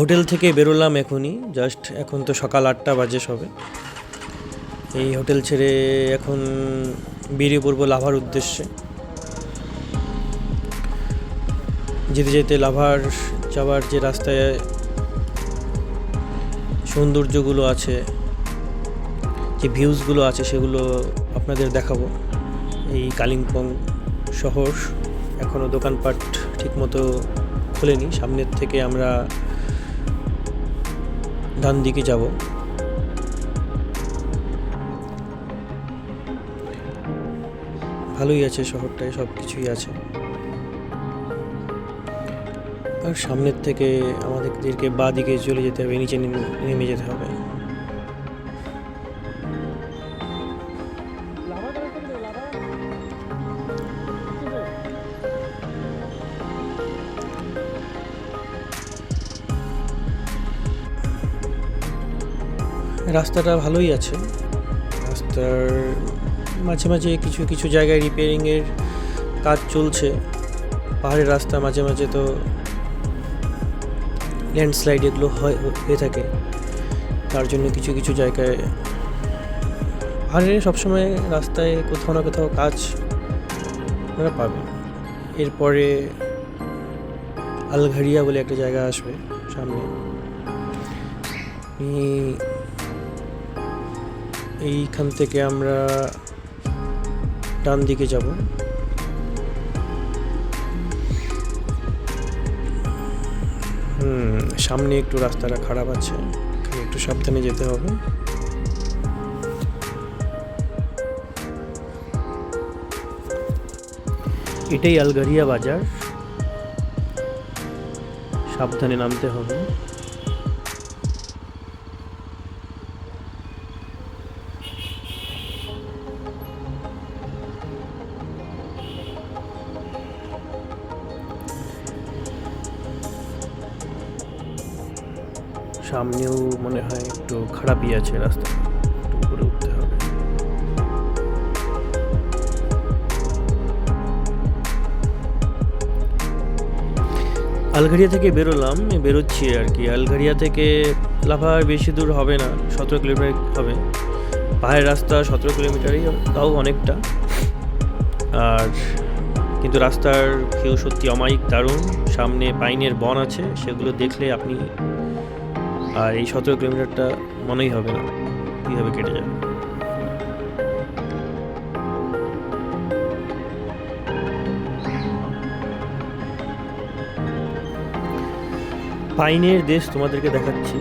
Hotel থেকে বেরোলাম এখনই, জাস্ট এখন তো সকাল 8টা বাজে সবে। এই হোটেল ছেড়ে এখন বেরিয়ে পড়বো লাভার উদ্দেশ্যে। যেতে যেতে লাভার যাওয়ার যে রাস্তায় সৌন্দর্যগুলো আছে, যে ভিউজগুলো আছে, সেগুলো আপনাদের দেখাবো। এই কালিম্পং শহর এখনও দোকানপাট ঠিকমতো খোলেনি। সামনের থেকে আমরা ডান দিকে যাব। ভালোই আছে শহরটায়, সব কিছুই আছে। আর সামনের থেকে আমাদেরকে বাঁ দিকে চলে যেতে হবে, নিচে নেমে যেতে হবে। রাস্তাটা ভালোই আছে। রাস্তার মাঝে মাঝে কিছু কিছু জায়গায় রিপেয়ারিংয়ের কাজ চলছে। পাহাড়ের রাস্তা, মাঝে মাঝে তো ল্যান্ডস্লাইড এগুলো হয়ে থাকে, তার জন্য কিছু কিছু জায়গায় পাহাড়ে সবসময় রাস্তায় কোথাও না কোথাও কাজ আপনারা পাবেন। এরপরে আলঘারিয়া বলে একটা জায়গা আসবে সামনে। এইখান থেকে আমরা ডান দিকে যাব। সামনে একটু রাস্তাটা খারাপ আছে, এখানে একটু সাবধানে যেতে হবে। এটাই আলঘারিয়া বাজার, সাবধানে নামতে হবে। সামনেও মনে হয় একটু খারাপই আছে রাস্তা, একটু উপরে উঠতে হবে। আলঘারিয়া থেকে বেরোচ্ছি আর কি। আলঘারিয়া থেকে লাভার বেশি দূর হবে না, 17 কিলোমিটার হবে। পাহাড়ের রাস্তা 17 কিলোমিটারই, তাও অনেকটা। আর কিন্তু রাস্তার ভিউ সত্যি অমায়িক দারুণ। সামনে পাইনের বন আছে, সেগুলো দেখলে আপনি আর এই 17 কিলোমিটারটা মনেই হবে না কীভাবে কেটে যাবে। পাইনের দেশ তোমাদেরকে দেখাচ্ছি।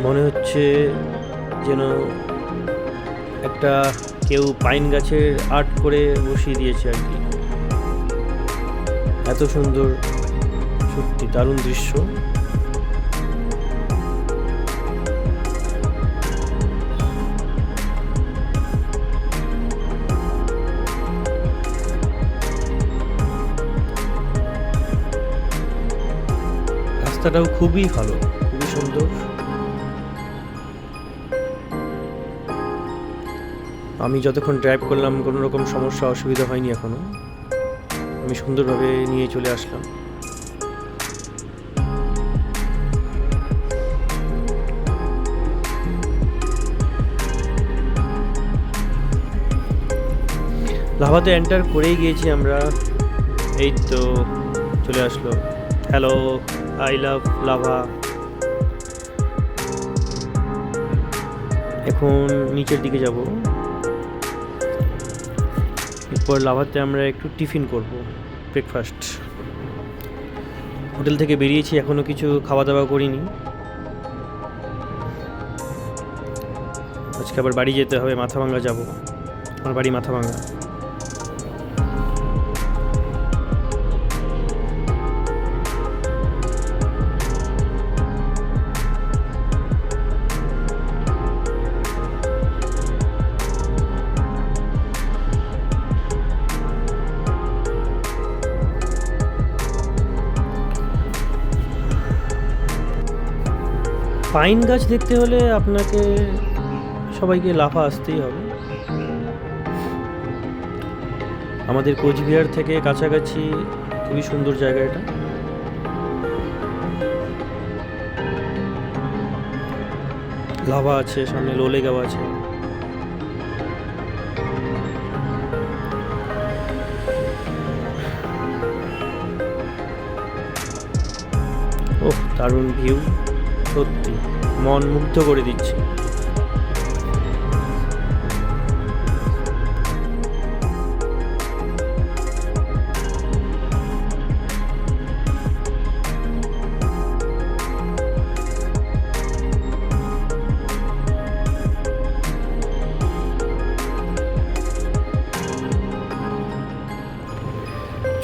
মনে হচ্ছে যেন একটা কেউ পাইন গাছের আর্ট করে বসিয়ে দিয়েছে আর কি। এত সুন্দর, সত্যি দারুণ দৃশ্য। রাস্তাটাও খুবই ভালো, খুবই সুন্দর। আমি যতক্ষণ ড্রাইভ করলাম কোনো রকম সমস্যা অসুবিধা হয়নি এখনো। আমি সুন্দরভাবে নিয়ে চলে আসলাম। লাভাতে এন্টার করেই গিয়েছি আমরা। এই তো চলে আসলো। Hello, I love lava. এখন নিচের দিকে যাব। এরপর লাভাতে আমরা একটু টিফিন করব, ব্রেকফাস্ট। হোটেল থেকে বেরিয়েছি, এখনও কিছু খাওয়া দাওয়া করিনি। আজকে আবার বাড়ি যেতে হবে, মাথাভাঙ্গা যাব। আমার বাড়ি মাথাভাঙ্গা। পাইন গাছ দেখতে হলে আপনাকে সবাইকে লাভা আসতেই হবে। আমাদের কোচবিহার থেকে কাছাকাছি, খুবই সুন্দর জায়গা এটা। লাভা আছে, সামনে লোলেগাঁও আছে। ওহ, দারুণ ভিউ, সত্যি মন মুগ্ধ করে দিচ্ছে।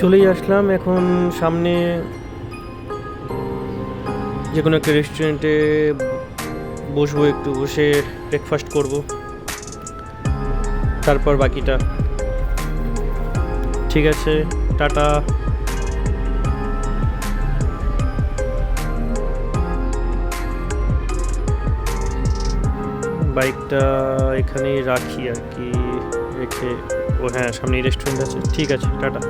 চলেই আসলাম এখন, সামনে যে কোনো একটা রেস্টুরেন্টে বসবো, একটু বসে ব্রেকফাস্ট করব, তারপর বাকিটা। ঠিক আছে, টাটা। বাইকটা এখানেই রাখি আর কি, রেখে, ও হ্যাঁ সামনেই রেস্টুরেন্ট আছে। ঠিক আছে, টাটা।